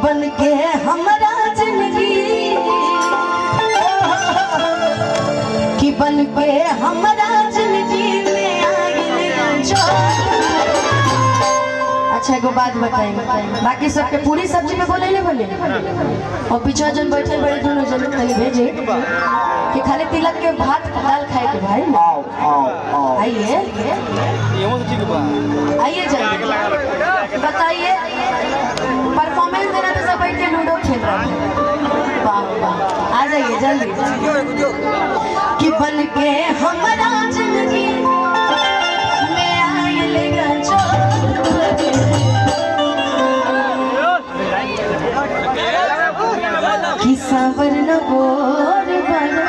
बन के हमारा जिंदगी कि बन के हमारा जिंदगी में आइल जो। अच्छा एगो बात बताई, बाकी सबके पूरी सब्जी में बोले नहीं बोले और पीछे जन बैठे बड़े दोनों जन खाली भेजे कि खाली तिलक के भात दाल खाए के भाई। आइए आइए जल्दी बताइए, परफॉर्मेंस देना तो सब बैठ के लूडो खेल रहा है। वाह वाह, आ जाइए जल्दी। कि बन के हमारा जिंदगी में आइलेगा जो कि सावर न बोर बना।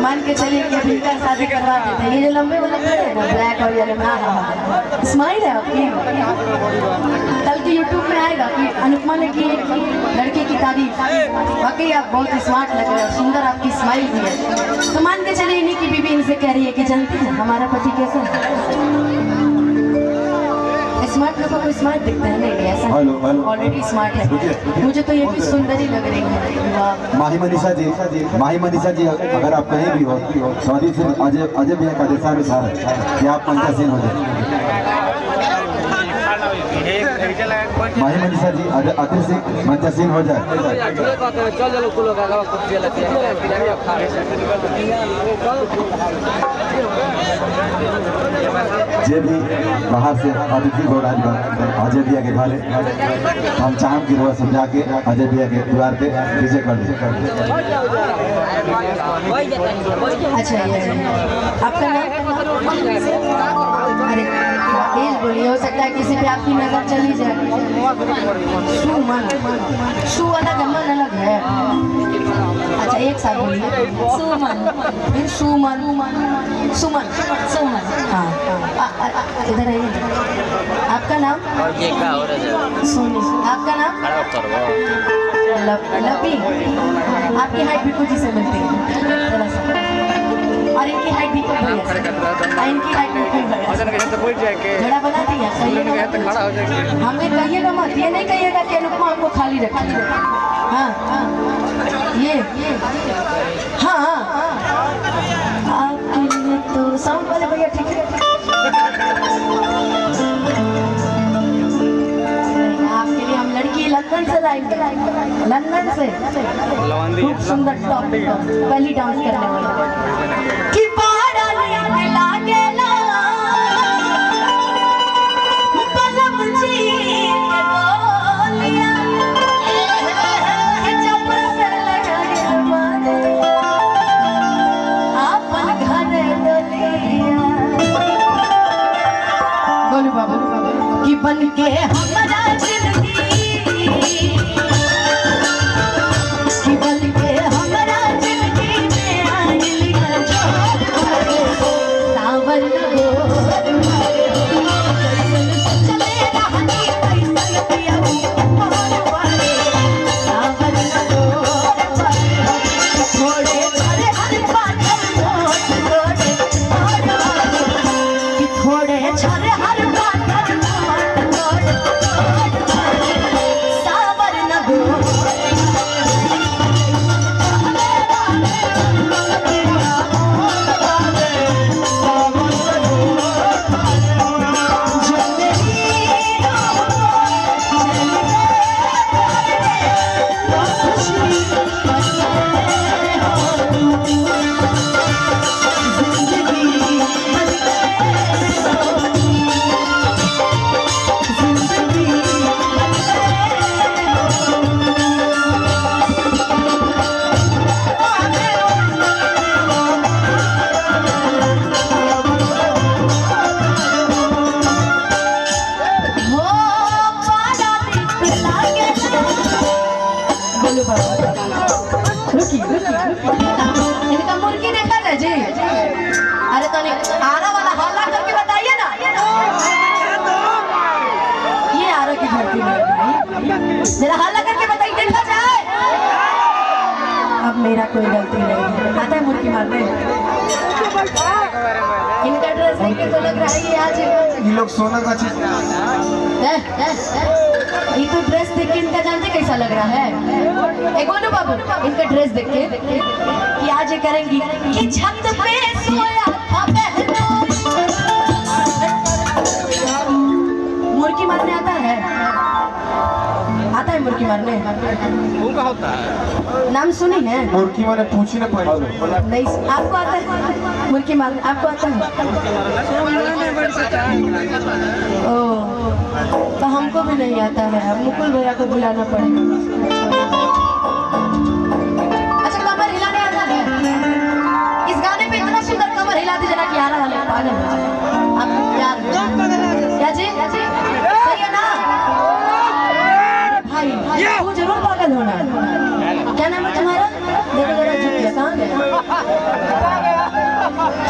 मान के चलिए कि अभी का शादी करवा देते हैं, ये जो लंबे वाले खड़े हैं ना ब्लैक और येलो में, स्माइल है आपकी। कल के यूट्यूब में आएगा कि अनुपमा ने की एक लड़के की तारीफ, वाकई आप बहुत स्मार्ट लग रहे हो, सुंदर आपकी स्माइल भी है। तो मान के चलिए इन्हीं की बीवी इनसे कह रही है कि जानते हैं हमारा पति कैसा है। स्मार्ट लोगों को स्मार्ट दिखता है, नहीं ऐसा ऑलरेडी स्मार्ट है। मुझे तो ये भी सुंदर ही लग रही है। माही मनीषा जी अगर आप कहीं भी हो सऊदी से अजय भैया का दिशा में था कि आप पंचासीन हो जाए। माही मनीषा जी अति से पंचासीन हो जाए। जे भी बाहर से अतिथि हो रहा अजय भैया के घर हम चाहम की रोज समझा के अजय भैया के द्वार पे विजय कर दे। अच्छा आपका नाम? अरे प्लीज बोलिए, हो सकता है किसी पे आपकी नजर चली जाए। सुमन, सु अलग मन अलग है। अच्छा एक साथ बोलिए, सुमन फिर सुमन सुमन सुमन। हाँ इधर आइए। आपका नाम? सोनी। आपका नाम? लपी। आपकी हाइट बिल्कुल जी से मिलती है और इनकी हाइट भी इनकी हाइट बड़ा बना दिया। हमें कहिएगा मत, ये नहीं कहिएगा कि अनुपमा हमको खाली रखिए। हाँ ये हाँ आपके लिए तो साउंड वाले भैया ठीक है। आपके लिए हम लड़की लंदन से लाएंगे, लंदन से खूब सुंदर टॉप पहली डांस करने वाली कि बाड़ा लागे ला पलम जी के बोलिया जब से लगा माने अपन घर डोलिया। बोलो बाबू कि बन के हमारा जिंदगी कि बन के हमारा जिंदगी में आइल जो सावर चले रहनी कैसन पिया मोर वाले सावर थोड़े छोड़े हर बात थोड़े कि थोड़े छोड़े हर बात सावर न हो। इनका मुर्गी देखा था जी। अरे तो आरा वाला हल्ला करके बताइए ना, ये आरा की धरती में जरा हल्ला करके बताइए देखा जाए। अब मेरा कोई गलती नहीं है। आता है मुर्गी मारने। इनका ड्रेस देख के तो लग रहा है ये आज ये लोग सोना का चीज ये तो ड्रेस देख के इनका जानते कैसा लग रहा है। एक बोलो बाबू इनका ड्रेस देख के कि आज ये करेंगी कि छत पे सोया था बहनोई। मुर्गी मारने आता है मुर्गी मारने का होता है। नाम सुनी है? मुर्गी मैंने पूछी ना पहले नहीं आपको आता है मुर्गी मारने? आपको आता है? ओ तो हमको भी नहीं आता है। अब मुकुल भैया को बुलाना पड़ेगा। अच्छा कमर हिलाने आता है? इस गाने पे इतना सुंदर कमर हिलाते जना कि आ रहा है पागल आपको प्यार क्या जी सही है ना भाई? तू जरूर पागल होना। क्या नाम है तुम्हारा? देखो जरा झुक गया। कहाँ गया?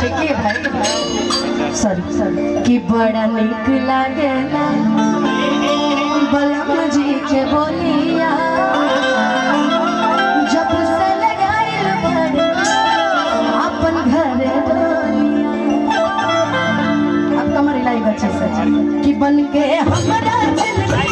ठीक है भाई सॉरी कि बड़ा निक लागे ना बलम जी के बोलिया जब से लगाइल बड़ अपन घर डोलिया। अब कमर हिलाई बच्चे से कि बन के हमारा जिंदगी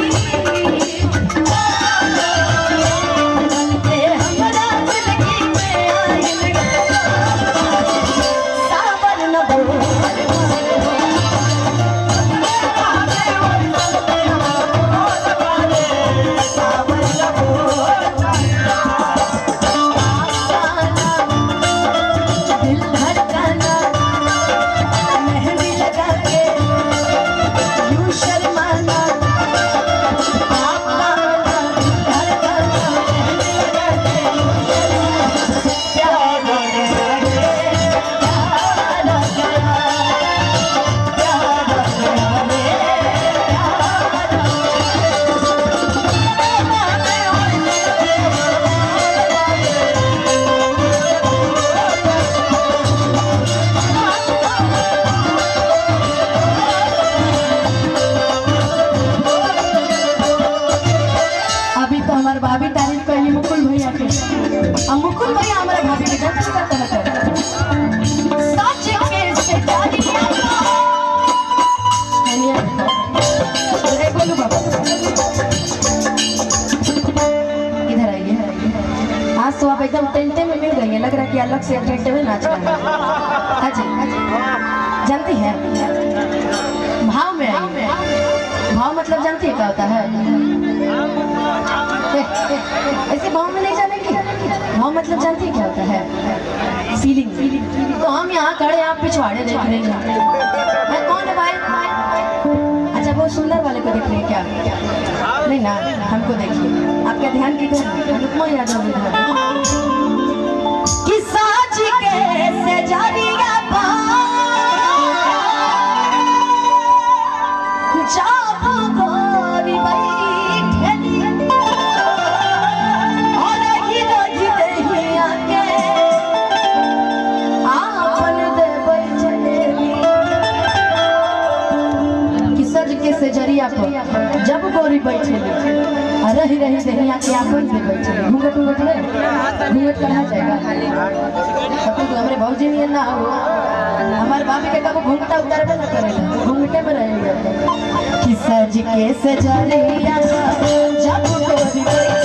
भाभी तारीफ करली मुकुल भैया के। अब मुकुल भैया हमारे भाभी के जब तक करता है सच के से डालिया अरे बोलो बाबा इधर आइए। आज तो आप एकदम टेंटे में मिल गई है। लग रहा है कि अलग से अट्रैक्टिव है नाच रहा है। हाँ जी जानती है भाव में आई। भाव मतलब जानती है क्या होता है? ऐसे भाव में नहीं जानेंगे। भाव मतलब जानती है क्या होता है? फीलिंग। तो हम यहाँ खड़े आप पिछवाड़े देख रहे हैं। मैं कौन है भाई? अच्छा बहुत सुंदर वाले को देख रहे हैं क्या? नहीं ना हमको देखिए। आपका ध्यान किधर? अनुपमा यादव कि साज के से जारिया से जरिया पर जब गोरी बैठे रही दहिया के आपन से बैठे घूंघट घूंघट है घूंघट कहा जाएगा तो हमारे भौजी नहीं ना हो हमारे भाभी के कब घूंघटा उतारबे ना करेला घूंघटे में रहेगा कि सज के से जरिया जब गोरी बैठे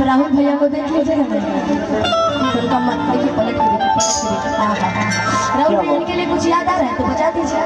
राहुल भैया को देख लीजिए उनका मत देखिए पलट के देखिए राहुल भैया के लिए कुछ याद आ रहा है तो बता दीजिए।